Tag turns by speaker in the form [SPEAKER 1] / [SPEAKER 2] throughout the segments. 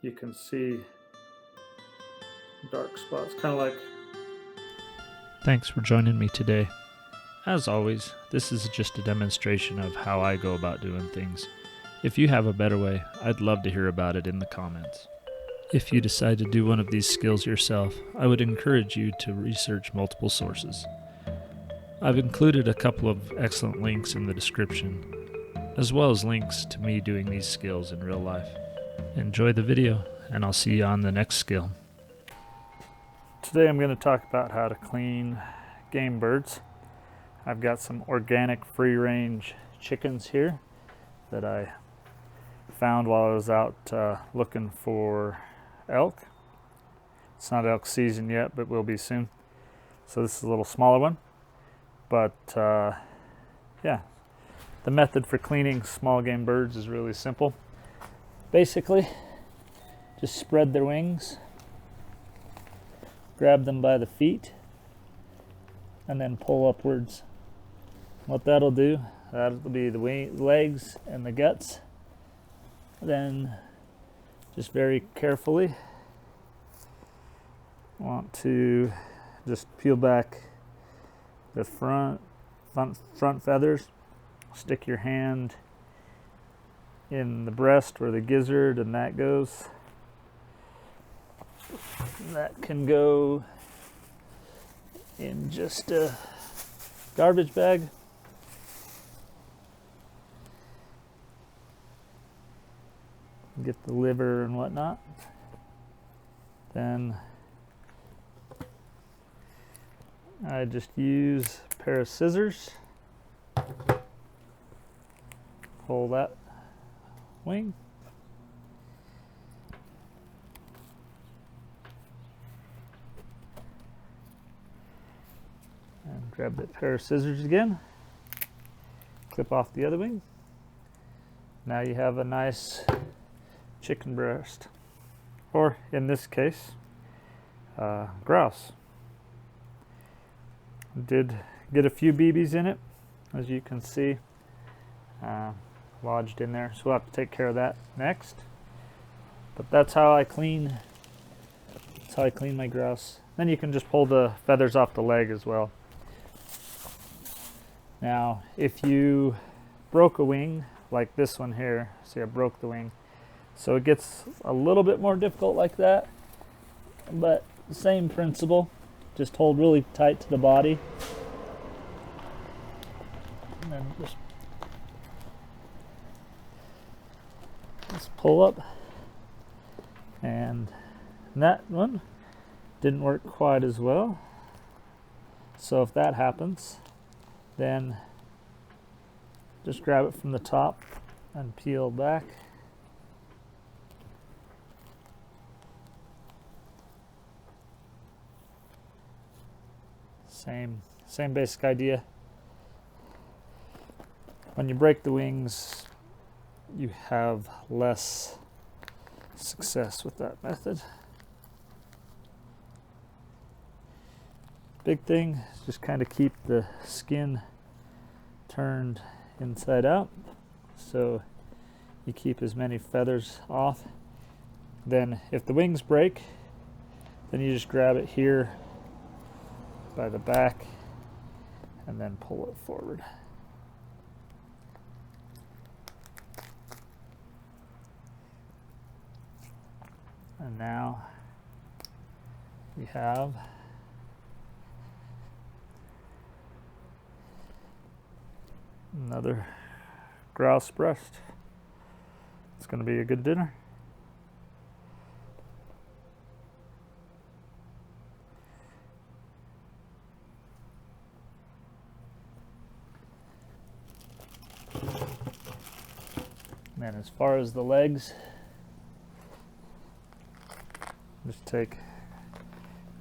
[SPEAKER 1] you can see dark spots, kind of like.
[SPEAKER 2] Thanks for joining me today. As always, this is just a demonstration of how I go about doing things. If you have a better way, I'd love to hear about it in the comments. If you decide to do one of these skills yourself, I would encourage you to research multiple sources. I've included a couple of excellent links in the description, as well as links to me doing these skills in real life. Enjoy the video, and I'll see you on the next skill.
[SPEAKER 1] Today I'm going to talk about how to clean game birds. I've got some organic free-range chickens here that I found while I was out looking for elk. It's not elk season yet, but will be soon. So this is a little smaller one. But yeah, the method for cleaning small game birds is really simple. Basically, just spread their wings, grab them by the feet, and then pull upwards. What that'll do, that'll be the legs and the guts. Then just very carefully want to just peel back the front feathers. Stick your hand in the breast where the gizzard and that goes. That can go in just a garbage bag. Get the liver and whatnot. Then I just use a pair of scissors. Pull that wing. And grab that pair of scissors again. Clip off the other wing. Now you have a nice chicken breast, or in this case, grouse. Did get a few BBs in it, as you can see, lodged in there. So we'll have to take care of that next. But that's how I clean. That's how I clean my grouse. Then you can just pull the feathers off the leg as well. Now, if you broke a wing, like this one here, see I broke the wing. So it gets a little bit more difficult like that, but same principle. Just hold really tight to the body, and then just pull up. And that one didn't work quite as well. So if that happens, then just grab it from the top and peel back. Same basic idea. When you break the wings, you have less success with that method. Big thing is just kind of keep the skin turned inside out, so you keep as many feathers off. Then if the wings break, then you just grab it here by the back and then pull it forward. And now we have another grouse breast. It's going to be a good dinner. And then as far as the legs, just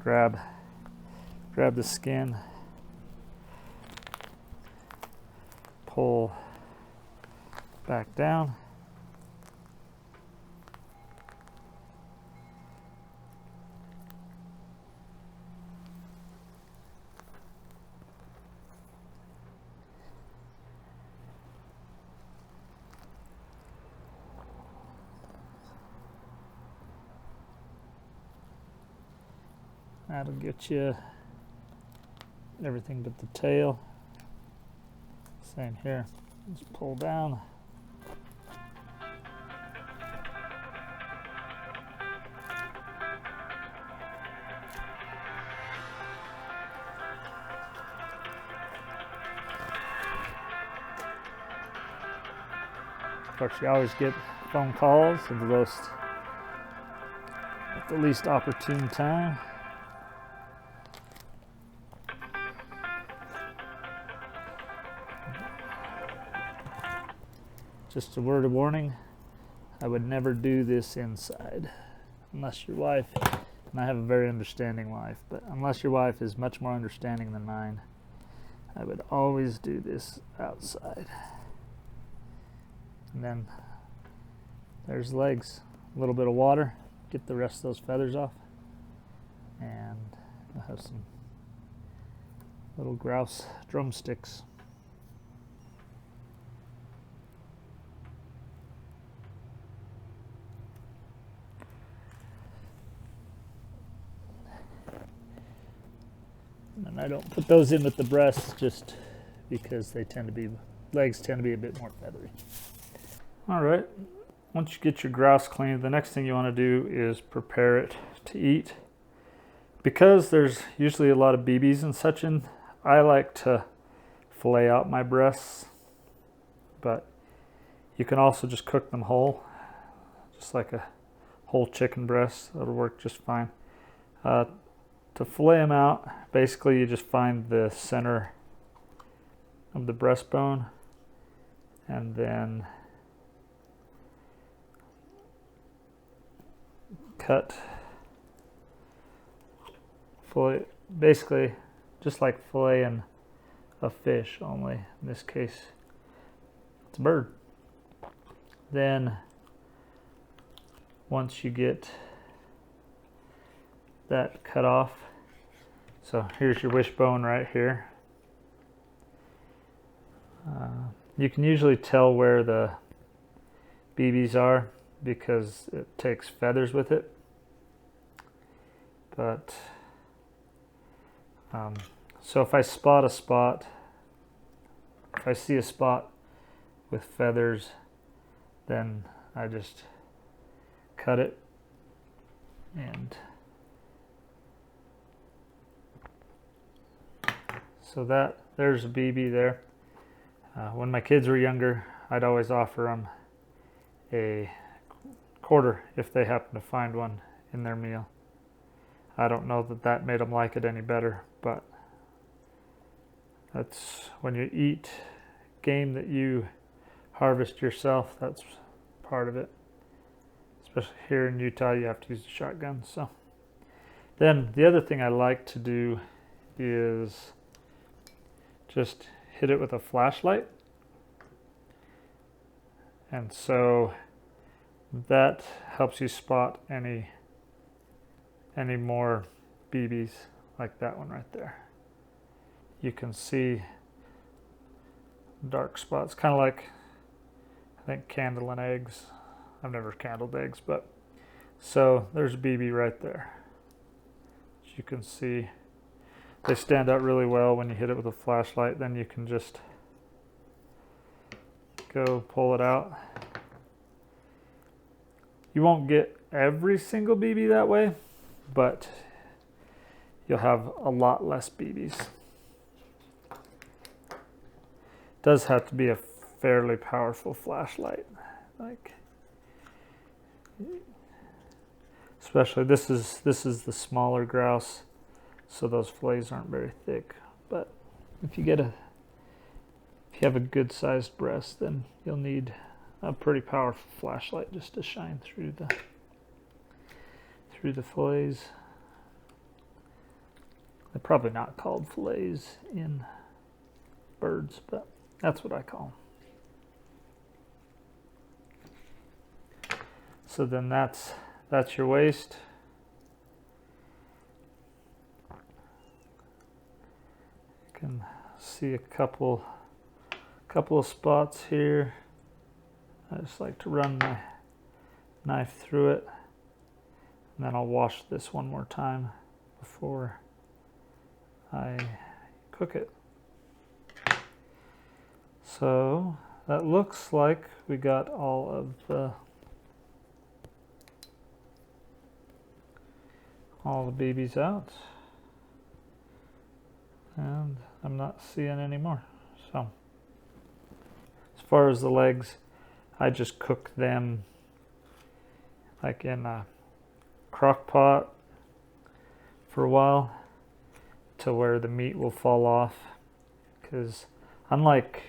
[SPEAKER 1] grab the skin, pull back down, That'll get you everything but the tail. Same here. Just pull down. Of course, you always get phone calls at the least opportune time. Just a word of warning, I would never do this inside unless your wife, and I have a very understanding wife, but unless your wife is much more understanding than mine, I would always do this outside. And then there's the legs, a little bit of water, get the rest of those feathers off, and I'll have some little grouse drumsticks. And I don't put those in with the breasts just because legs tend to be a bit more feathery. All right, once you get your grouse cleaned, the next thing you want to do is prepare it to eat. Because there's usually a lot of BBs and such in, I like to fillet out my breasts, but you can also just cook them whole, just like a whole chicken breast. That'll work just fine. To fillet them out, basically you just find the center of the breastbone and then cut, fillet, basically just like filleting a fish, only in this case it's a bird. Then once you get that cut off, so here's your wishbone right here. You can usually tell where the BBs are because it takes feathers with it. But so if I spot a spot, if I see a spot with feathers, then I just cut it, and so there's a BB there. When my kids were younger, I'd always offer them a quarter if they happen to find one in their meal. I don't know that made them like it any better, but that's when you eat game that you harvest yourself, that's part of it. Especially here in Utah, you have to use a shotgun. So then the other thing I like to do is just hit it with a flashlight. And so that helps you spot any more BBs like that one right there. You can see dark spots, kind of like, I think, candling eggs. I've never candled eggs, but so there's a BB right there. As you can see, they stand out really well when you hit it with a flashlight. Then you can just go pull it out. You won't get every single BB that way, but you'll have a lot less BBs. Does have to be a fairly powerful flashlight, like, especially this is the smaller grouse, so those fillets aren't very thick. But if you have a good sized breast, then you'll need a pretty powerful flashlight just to shine through the fillets. They're probably not called fillets in birds, but that's what I call them. So then that's your waist. You can see a couple of spots here. I just like to run my knife through it, and then I'll wash this one more time before I cook it. So that looks like we got all of the babies out, and I'm not seeing any more. So as far as the legs, I just cook them like in a crock pot for a while to where the meat will fall off, because unlike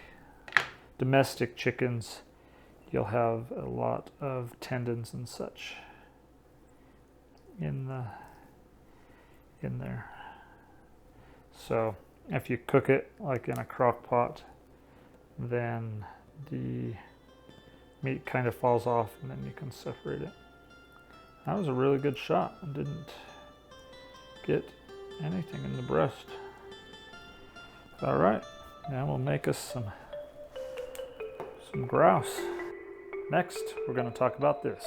[SPEAKER 1] domestic chickens, you'll have a lot of tendons and such in there. So if you cook it like in a crock pot, then the meat kind of falls off and then you can separate it. That was a really good shot. I didn't get anything in the breast. All right, now we'll make us some grouse. Next, we're going to talk about this.